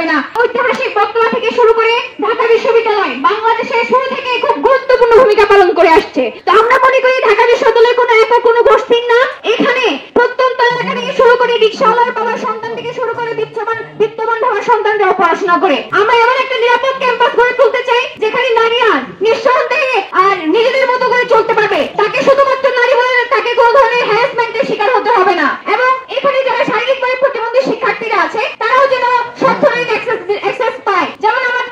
হবে না। ঐতিহাসিক বটতলা থেকে শুরু করে ঢাকা বিশ্ববিদ্যালয় বাংলাদেশের শুরু থেকে খুব গুরুত্বপূর্ণ ভূমিকা পালন করে আসছে। তো আমরা মনে করি ঢাকা বিশ্ববিদ্যালয় কোনো একক কোনো গোষ্ঠীর না। এখানে প্রত্যন্ত এলাকা থেকে শুরু করে রিকশাওয়ালার বাবার সন্তান থেকে শুরু করে বিত্তবান বাবার সন্তানরাও পড়াশোনা করে। আমরা এমন একটা নিরাপদ ক্যাম্পাস গড়ে তুলতে চাই যেখানে নারীরা নিঃসন্দেহে আর নিজেদের মতো করে চলতে পারবে। তাকে শুধুমাত্র নারী বলে তাকে কোনো ধরনের হ্যারাসমেন্টের শিকার হতে হবে না। এবং এখানে যারা শারীরিকভাবে প্রতিবন্ধী শিক্ষার্থীরা আছে তারাও যেন সব ধরনের অ্যাক্সেস পায়। যেমন আমার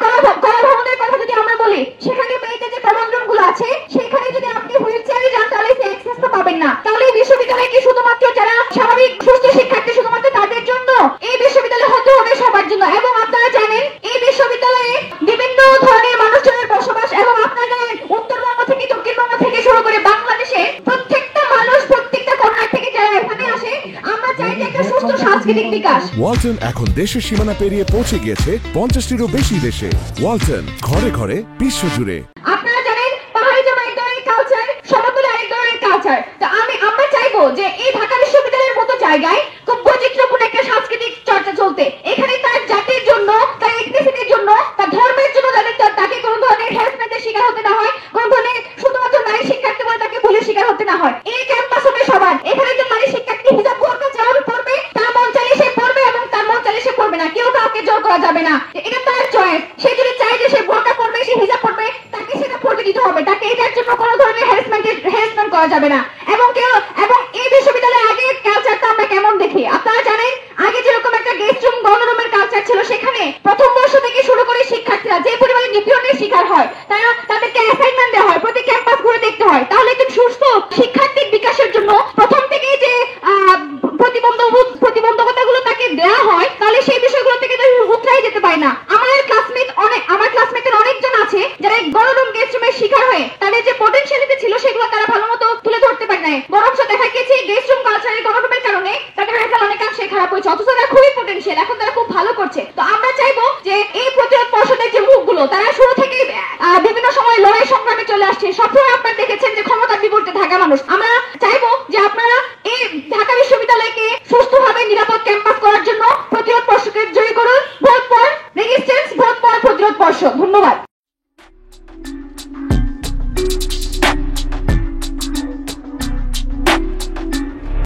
কলা ভবনের কথা যদি আমরা বলি, সেখানে মেয়েদের যে কমন গুলো আছে সেখানে যদি আপনি হুইল চেয়ারে যান তাহলে সেই অ্যাক্সেস তো পাবেন না। তাহলে এই বিশ্ববিদ্যালয় কি শুধুমাত্র যারা স্বাভাবিক সুস্থ শিক্ষার্থী শুধুমাত্র তাদের জন্য? এই বিশ্ববিদ্যালয় হতে হবে সবার জন্য। এবং আপনারা জানেন এই বিশ্ববিদ্যালয়ে বিভিন্ন ধরনের মানুষজনের বসবাস। এবং আপনারা জানেন উত্তরবঙ্গ থেকে দক্ষিণবঙ্গ থেকে শুরু করে বাংলাদেশের প্রত্যেকটা মানুষ প্রত্যেকটা কর্নার থেকে যারা এখানে আসে, আমরা চাই যে একটা সুস্থ সাংস্কৃতিক বিকাশ। ওয়ালটন এখন দেশের সীমানা পেরিয়ে পৌঁছে গিয়েছে 50টিরও বেশি দেশে। ওয়ালটন, ঘরে ঘরে বিশ্বজুড়ে। আপনারা জানেন পাহাড়ি জমা এক ধরনের কালচার, সমতলে আরেক ধরনের কালচার। তো আমরা চাইবো যে এই ঢাকা বিশ্ববিদ্যালয়ের মতো জায়গায় খুব বৈচিত্র্যপূর্ণ একটা সাংস্কৃতিক চর্চা চলতে। এখানে তার জাতির জন্য, তার এথনিসিটির জন্য, তার ধর্মের জন্য তাকে কোনো ধরনের হ্যারাসমেন্টের শিকার হতে না হয়, কোনো ধরনের শুধুমাত্র নারী শিক্ষার্থী বলে তাকে ভুলের শিকার হতে না হয়। এই ক্যাম্পাস হবে সবার। এখানে যে নারী শিক্ষার্থী হিজাব বোরকা যেভাবে পড়বে, তার মন চাইলে সে পড়বে এবং তার মন চাইলে সে পড়বে না। কেউ কাউকে জোর করা যাবে না। এটা তার চয়েস। সে যদি চায় যে সে বোরকা পড়বে, সে হিজাব পড়বে, তাকে সেটা পড়তে দিতে হবে। তাকে এটার জন্য কোনো ধরনের হ্যারাসমেন্ট করা যাবে না। এবং এই বিশ্ববিদ্যালয়ে আগে কালচারটা আমরা কেমন দেখি আপনারা জানেন। আগে যেরকম একটা গেস্ট রুম গণরুমের কালচার ছিল, সেখানে প্রথম বর্ষ থেকে শুরু করে শিক্ষার্থীরা যে পরিমাণে নিপীড়নের শিকার হয়, তাদেরকে অ্যাসাইনমেন্ট দেওয়া হয়, প্রতি ক্যাম্পাস ঘুরে দেখতে হয়। তাহলে একজন সুস্থ শিক্ষার্থীর বিকাশের জন্য প্রথম থেকেই যে প্রতিবন্ধকতাগুলো তাকে দেওয়া হয়, তাহলে সেই বিষয়গুলো থেকে তো উতরাই যেতে পারে না। আমার ক্লাসমেটের অনেকজন আছে যারা গণরুম গেস্ট রুমের শিকার হয়ে তাদের যে পটেনশিয়ালিটি ছিল সেগুলো তারা ভালো মতো তুলে ধরতে পারে নাই। বরং দেখা গিয়েছে গেস্ট রুম কালচারের গণরুমের কারণে তাদের রেজাল্ট অনেকাংশে খারাপ হয়েছে, অথচ তারা খুবই পটেনশিয়াল, এখন তারা খুব ভালো করছে। তো আমরা চাইবো যে এই প্রতিরোধ পর্ষদের যে মুখগুলো তারা শুরু থেকে বিভিন্ন সময় লড়াই সংগ্রামে চলে আসছে। সবসময় আপনারা দেখেছেন যে ক্ষমতার বিপরীতে থাকা মানুষ। আমরা